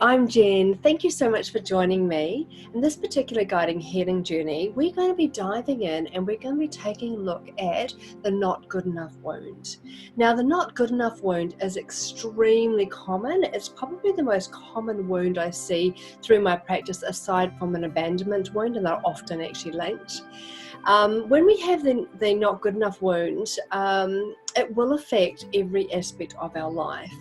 I'm Jen. Thank you so much for joining me. In this particular guiding healing journey, we're going to be diving in and we're going to be taking a look at the not good enough wound. Now, the not good enough wound is extremely common. It's probably the most common wound I see through my practice, aside from an abandonment wound, and they're often actually linked. When we have the not good enough wound, it will affect every aspect of our life.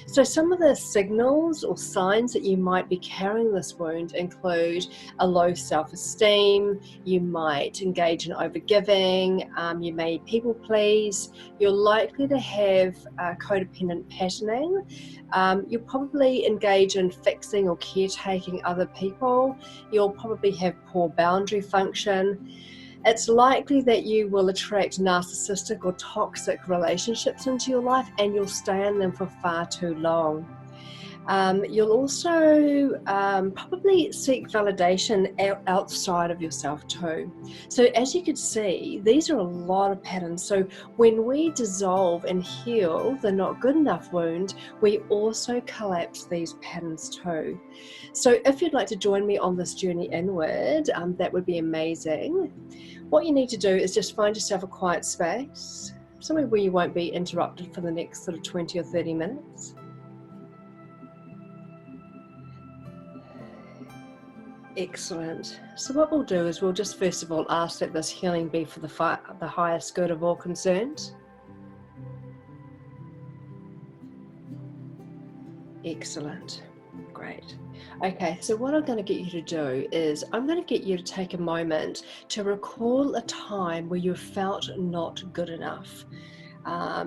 So some of the signals or signs that you might be carrying this wound include a low self-esteem, you might engage in overgiving, you may people please, you're likely to have codependent patterning, you'll probably engage in fixing or caretaking other people, you'll probably have poor boundary function. It's likely that you will attract narcissistic or toxic relationships into your life, and you'll stay in them for far too long. You'll also probably seek validation outside of yourself too. So as you can see, these are a lot of patterns. So when we dissolve and heal the not good enough wound, we also collapse these patterns too. So if you'd like to join me on this journey inward, that would be amazing. What you need to do is just find yourself a quiet space, somewhere where you won't be interrupted for the next sort of 20 or 30 minutes. Excellent. So what we'll do is we'll just first of all ask that this healing be for the highest good of all concerned. Excellent. Great. Okay, so what I'm going to get you to do is I'm going to get you to take a moment to recall a time where you felt not good enough.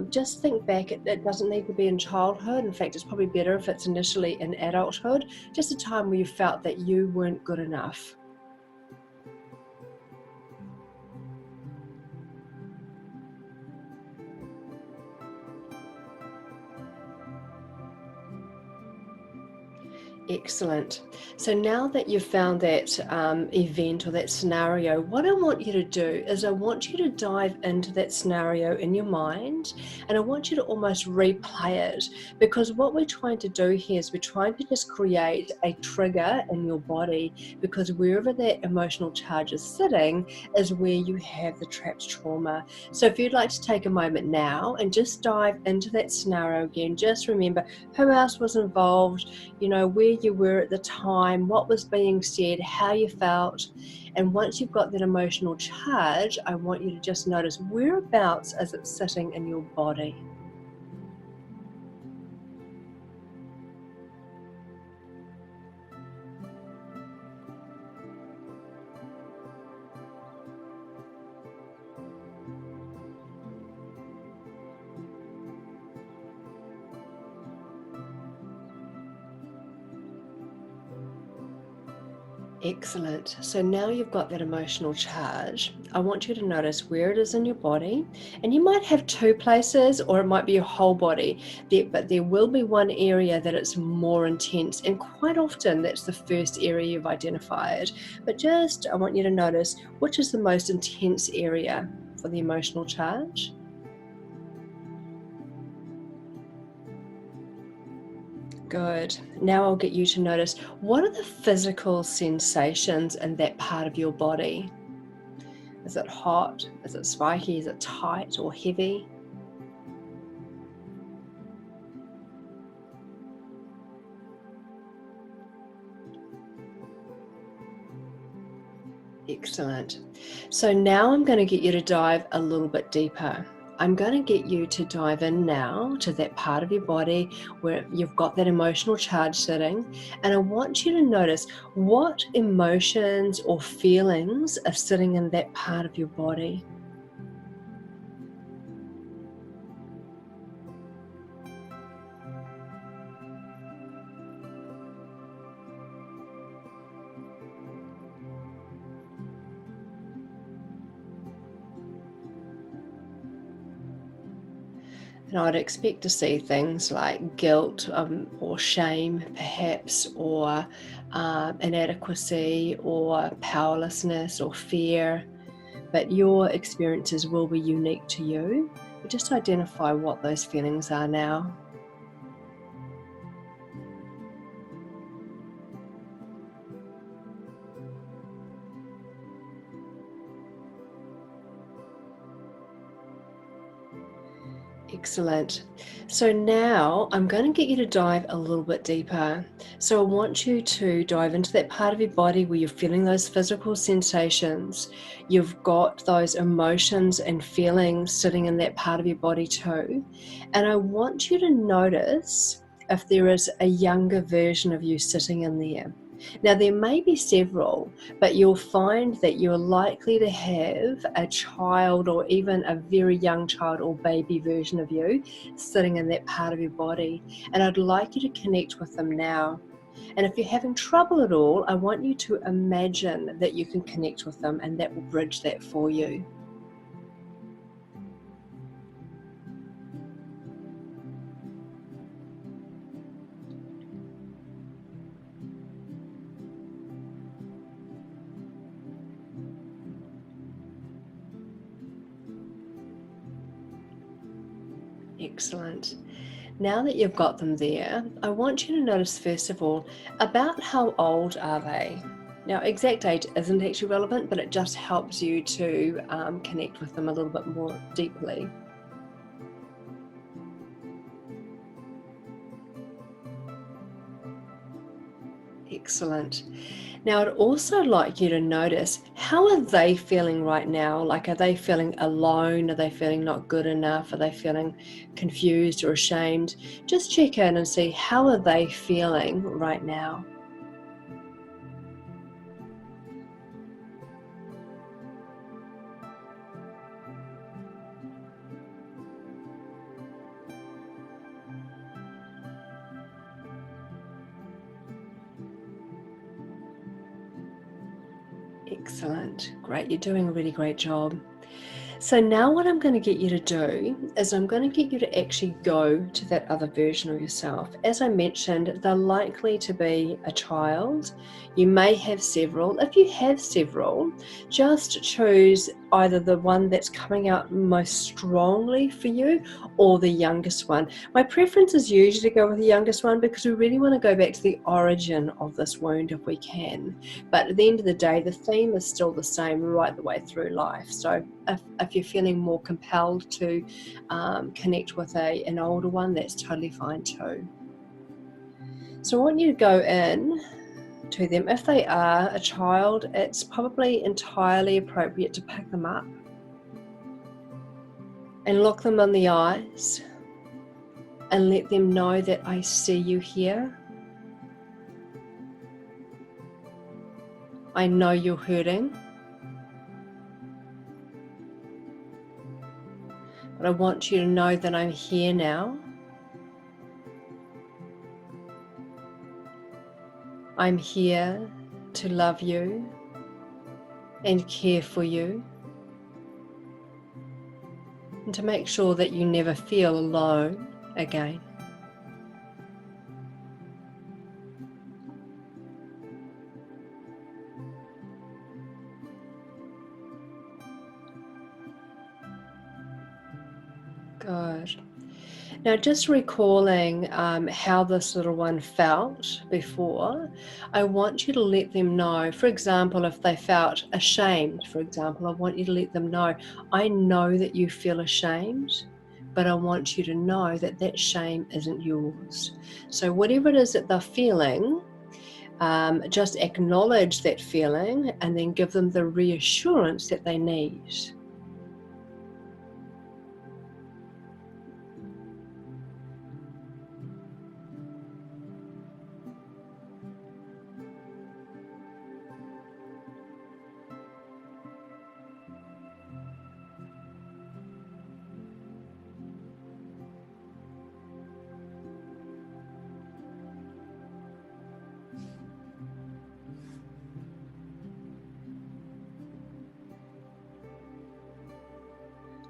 Just think back, it doesn't need to be in childhood. In fact, it's probably better if it's initially in adulthood, just a time where you felt that you weren't good enough. Excellent. So now that you've found that event or that scenario, what I want you to do is I want you to dive into that scenario in your mind, and I want you to almost replay it, because what we're trying to do here is we're trying to just create a trigger in your body, because wherever that emotional charge is sitting is where you have the trapped trauma. So if you'd like to take a moment now and just dive into that scenario again, just remember who else was involved, you know, where you were at the time, what was being said, how you felt. And once you've got that emotional charge, I want you to just notice whereabouts is it sitting in your body. Excellent. So now you've got that emotional charge, I want you to notice where it is in your body. And you might have two places, or it might be your whole body, but there will be one area that it's more intense. And quite often that's the first area you've identified. But just, I want you to notice which is the most intense area for the emotional charge. Good. Now I'll get you to notice, what are the physical sensations in that part of your body? Is it hot? Is it spiky? Is it tight or heavy? Excellent. So now I'm going to get you to dive a little bit deeper. I'm going to get you to dive in now to that part of your body where you've got that emotional charge sitting, and I want you to notice what emotions or feelings are sitting in that part of your body. And I'd expect to see things like guilt or shame, perhaps, or inadequacy, or powerlessness, or fear. But your experiences will be unique to you. But just identify what those feelings are now. Excellent. So now I'm going to get you to dive a little bit deeper. So I want you to dive into that part of your body where you're feeling those physical sensations. You've got those emotions and feelings sitting in that part of your body too. And I want you to notice if there is a younger version of you sitting in there. Now, there may be several, but you'll find that you're likely to have a child or even a very young child or baby version of you sitting in that part of your body. And I'd like you to connect with them now. And if you're having trouble at all, I want you to imagine that you can connect with them, and that will bridge that for you. Excellent. Now that you've got them there, I want you to notice first of all, about how old are they? Now, exact age isn't actually relevant, but it just helps you to connect with them a little bit more deeply. Excellent. Now, I'd also like you to notice, how are they feeling right now? Like, are they feeling alone? Are they feeling not good enough? Are they feeling confused or ashamed? Just check in and see, how are they feeling right now? Excellent. Great. You're doing a really great job. So now what I'm going to get you to do is I'm going to get you to actually go to that other version of yourself. As I mentioned, they're likely to be a child. You may have several. If you have several, just choose either the one that's coming out most strongly for you or the youngest one. My preference is usually to go with the youngest one because we really want to go back to the origin of this wound if we can. But at the end of the day, the theme is still the same right the way through life. So if you're feeling more compelled to connect with an older one, that's totally fine too. So I want you to go in to them. If they are a child, it's probably entirely appropriate to pick them up and look them in the eyes and let them know that I see you here. I know you're hurting, but I want you to know that I'm here now. I'm here to love you and care for you, and to make sure that you never feel alone again. Good. Now, just recalling how this little one felt before, I want you to let them know, for example, if they felt ashamed, for example, I want you to let them know, I know that you feel ashamed, but I want you to know that that shame isn't yours. So whatever it is that they're feeling, just acknowledge that feeling and then give them the reassurance that they need.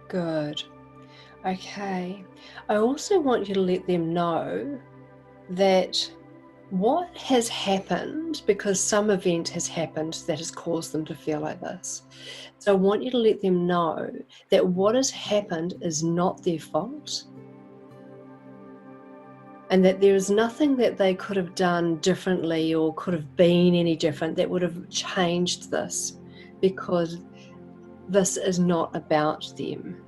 Good. Okay. I also want you to let them know that what has happened, because some event has happened that has caused them to feel like this. So I want you to let them know that what has happened is not their fault, and that there is nothing that they could have done differently or could have been any different that would have changed this, because this is not about them.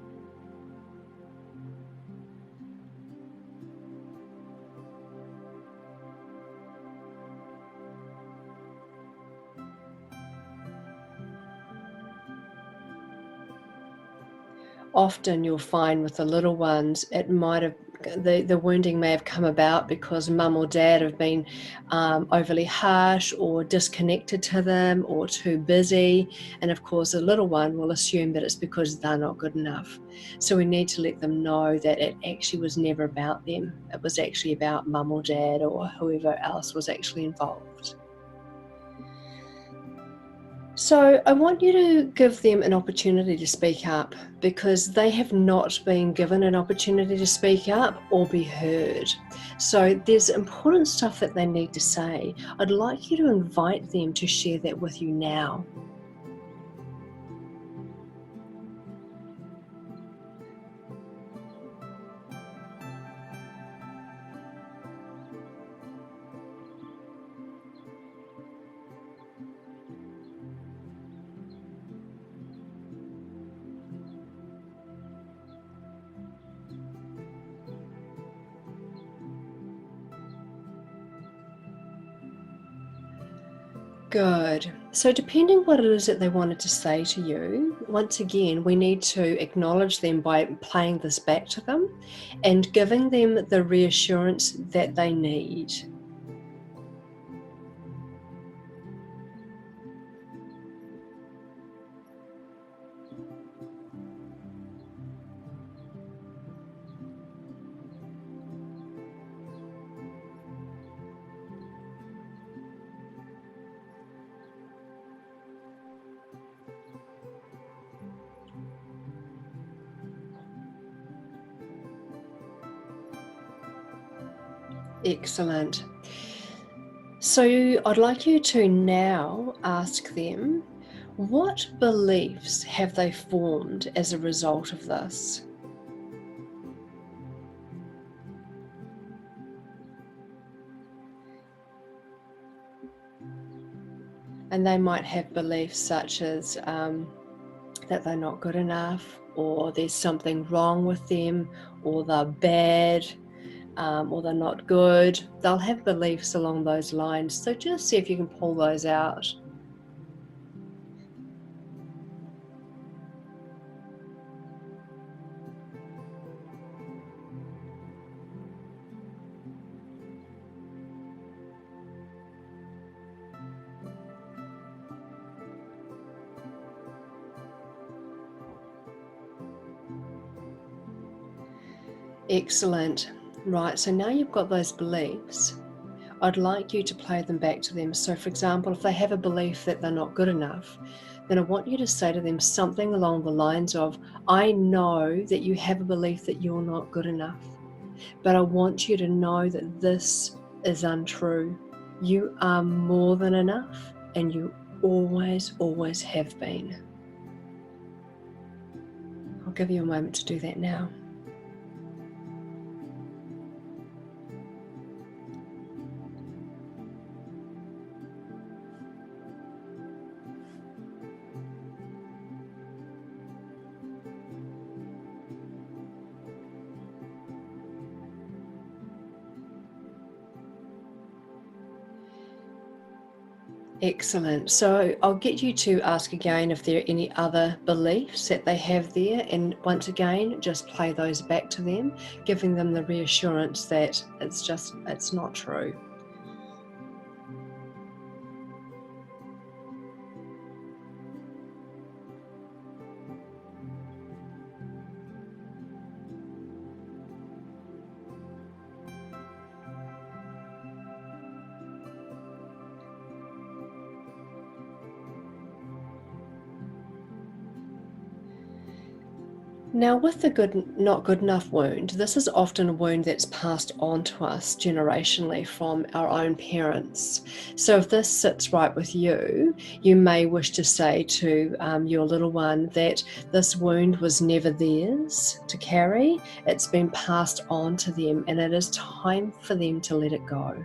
often you'll find with the little ones, it might have the wounding may have come about because mum or dad have been overly harsh or disconnected to them or too busy. And of course, the little one will assume that it's because they're not good enough. So we need to let them know that it actually was never about them. It was actually about mum or dad or whoever else was actually involved. So I want you to give them an opportunity to speak up, because they have not been given an opportunity to speak up or be heard. So there's important stuff that they need to say. I'd like you to invite them to share that with you now. Good. So depending what it is that they wanted to say to you, once again, we need to acknowledge them by playing this back to them and giving them the reassurance that they need. Excellent. So I'd like you to now ask them, what beliefs have they formed as a result of this? And they might have beliefs such as that they're not good enough, or there's something wrong with them, or they're bad, or they're not good. They'll have beliefs along those lines. So just see if you can pull those out. Excellent. Right, so now you've got those beliefs. I'd like you to play them back to them. So, for example, if they have a belief that they're not good enough, then I want you to say to them something along the lines of, I know that you have a belief that you're not good enough, but I want you to know that this is untrue. You are more than enough, and you always, always have been. I'll give you a moment to do that now. Excellent. So I'll get you to ask again if there are any other beliefs that they have there. And once again, just play those back to them, giving them the reassurance that it's not true. Now, with the not good enough wound, this is often a wound that's passed on to us generationally from our own parents. So, if this sits right with you, you may wish to say to your little one that this wound was never theirs to carry. It's been passed on to them, and it is time for them to let it go.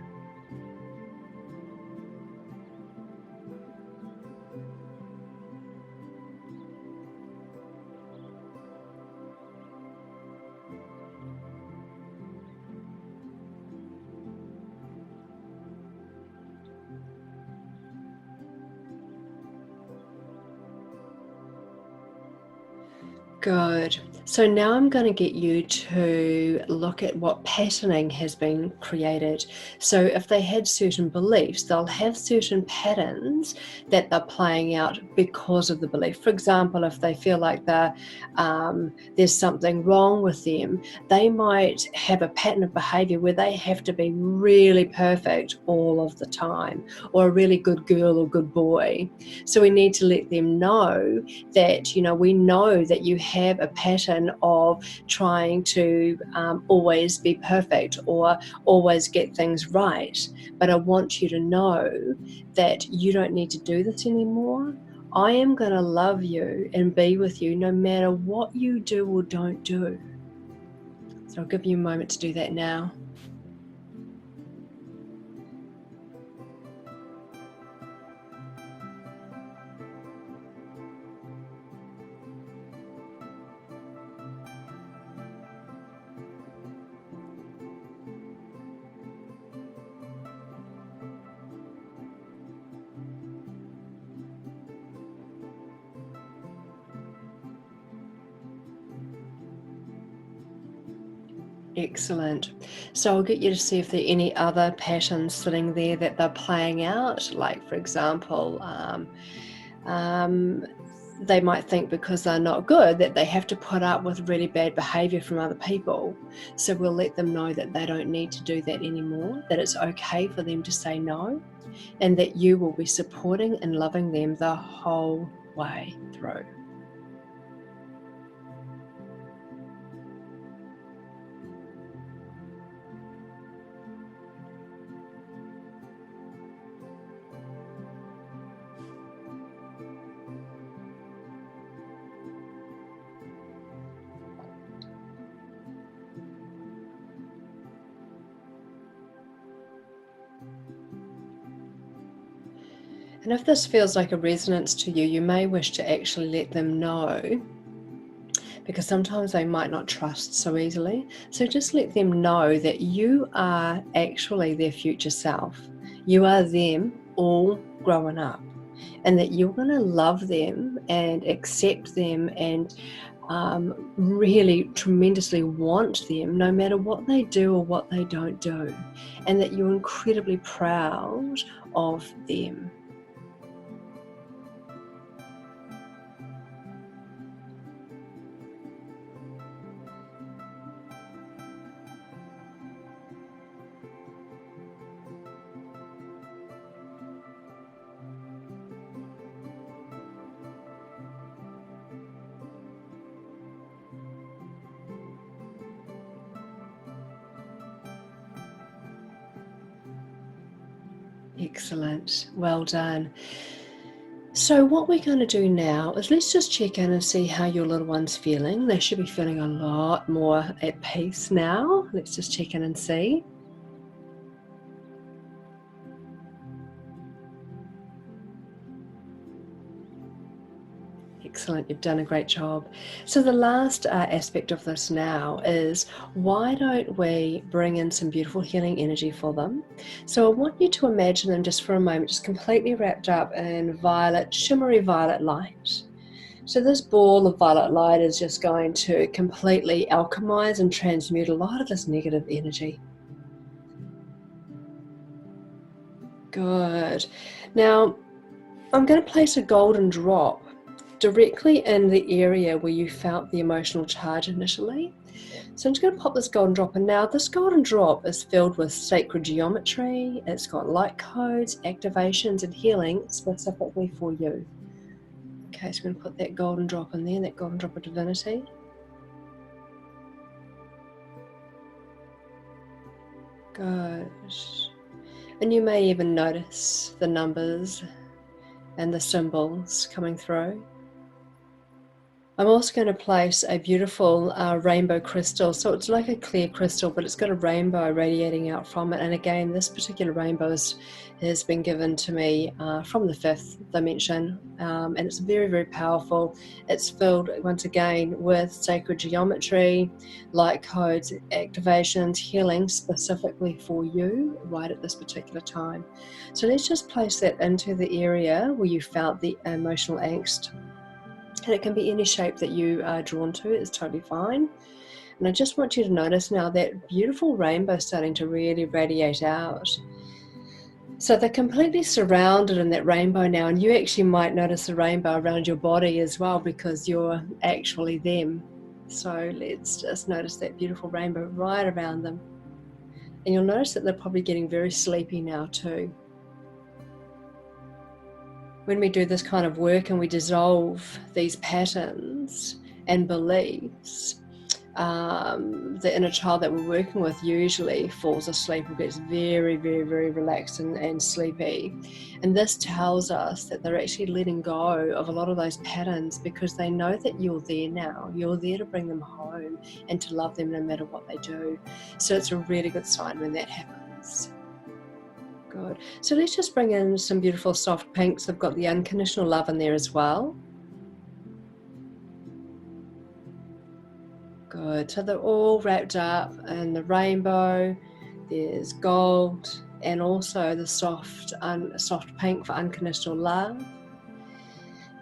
Good. So now I'm going to get you to look at what patterning has been created. So if they had certain beliefs, they'll have certain patterns that they're playing out because of the belief. For example, if they feel like there's something wrong with them, they might have a pattern of behavior where they have to be really perfect all of the time, or a really good girl or good boy. So we need to let them know that, we know that you have a pattern of trying to always be perfect or always get things right. But I want you to know that you don't need to do this anymore. I am going to love you and be with you no matter what you do or don't do. So I'll give you a moment to do that now. Excellent. So I'll get you to see if there are any other patterns sitting there that they're playing out. Like, for example, they might think because they're not good that they have to put up with really bad behavior from other people. So we'll let them know that they don't need to do that anymore, that it's okay for them to say no, and that you will be supporting and loving them the whole way through. And if this feels like a resonance to you, you may wish to actually let them know, because sometimes they might not trust so easily. So just let them know that you are actually their future self. You are them all growing up, and that you're going to love them and accept them and really tremendously want them no matter what they do or what they don't do, and that you're incredibly proud of them. Excellent. Well done. So what we're going to do now is let's just check in and see how your little one's feeling. They should be feeling a lot more at peace now. Let's just check in and see. Excellent, you've done a great job. So the last aspect of this now is, why don't we bring in some beautiful healing energy for them? So I want you to imagine them just for a moment, just completely wrapped up in violet, shimmery violet light. So this ball of violet light is just going to completely alchemize and transmute a lot of this negative energy. Good. Now, I'm going to place a golden drop directly in the area where you felt the emotional charge initially. So I'm just going to pop this golden drop in now. This golden drop is filled with sacred geometry. It's got light codes, activations, and healing specifically for you. Okay, so I'm going to put that golden drop in there, that golden drop of divinity. Good. And you may even notice the numbers and the symbols coming through. I'm also going to place a beautiful rainbow crystal. So it's like a clear crystal, but it's got a rainbow radiating out from it. And again, this particular rainbow has been given to me from the fifth dimension. And it's very, very powerful. It's filled, once again, with sacred geometry, light codes, activations, healing specifically for you right at this particular time. So let's just place that into the area where you felt the emotional angst. And it can be any shape that you are drawn to. It's totally fine. And I just want you to notice now that beautiful rainbow starting to really radiate out. So they're completely surrounded in that rainbow now, and you actually might notice the rainbow around your body as well, because you're actually them. So let's just notice that beautiful rainbow right around them. And you'll notice that they're probably getting very sleepy now too. When we do this kind of work and we dissolve these patterns and beliefs, the inner child that we're working with usually falls asleep or gets very, very, very relaxed and sleepy. And this tells us that they're actually letting go of a lot of those patterns, because they know that you're there now. You're there to bring them home and to love them no matter what they do. So it's a really good sign when that happens. Good. So let's just bring in some beautiful soft pinks. They've got the unconditional love in there as well. Good. So they're all wrapped up in the rainbow. There's gold and also the soft pink for unconditional love.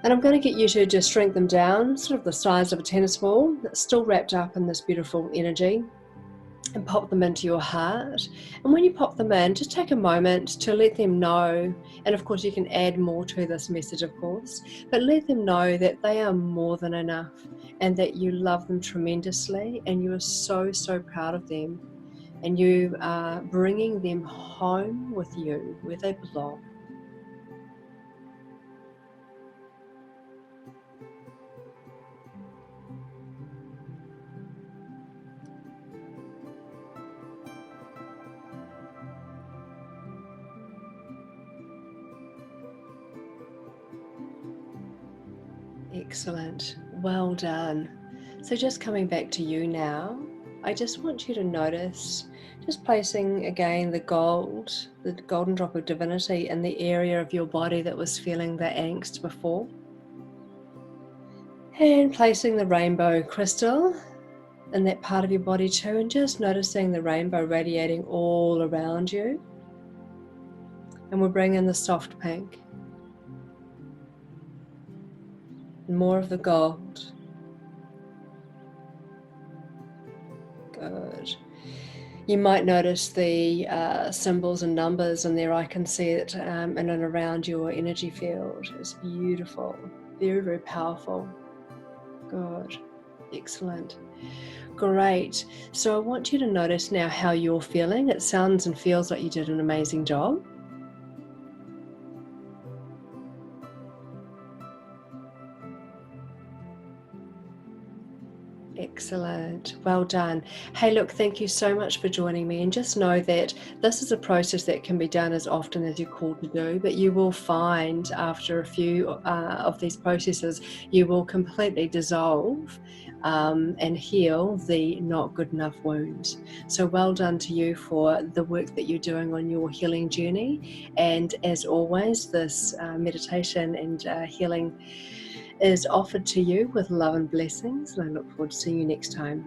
And I'm going to get you to just shrink them down, sort of the size of a tennis ball, that's still wrapped up in this beautiful energy, and pop them into your heart. And when you pop them in, just take a moment to let them know, and of course you can add more to this message, of course, but let them know that they are more than enough and that you love them tremendously and you are so, so proud of them, and you are bringing them home with you where they belong. Excellent. Well done. So just coming back to you now, I just want you to notice, just placing again the golden drop of divinity in the area of your body that was feeling the angst before. And placing the rainbow crystal in that part of your body too, and just noticing the rainbow radiating all around you. And we'll bring in the soft pink. More of the gold. Good. You might notice the symbols and numbers in there. I can see it in and around your energy field. It's beautiful. Very, very powerful. Good. Excellent. Great. So I want you to notice now how you're feeling. It sounds and feels like you did an amazing job. Excellent. Well done. Hey, look, thank you so much for joining me. And just know that this is a process that can be done as often as you're called to do, but you will find after a few of these processes, you will completely dissolve and heal the not good enough wound. So well done to you for the work that you're doing on your healing journey. And as always, this meditation and healing is offered to you with love and blessings, and I look forward to seeing you next time.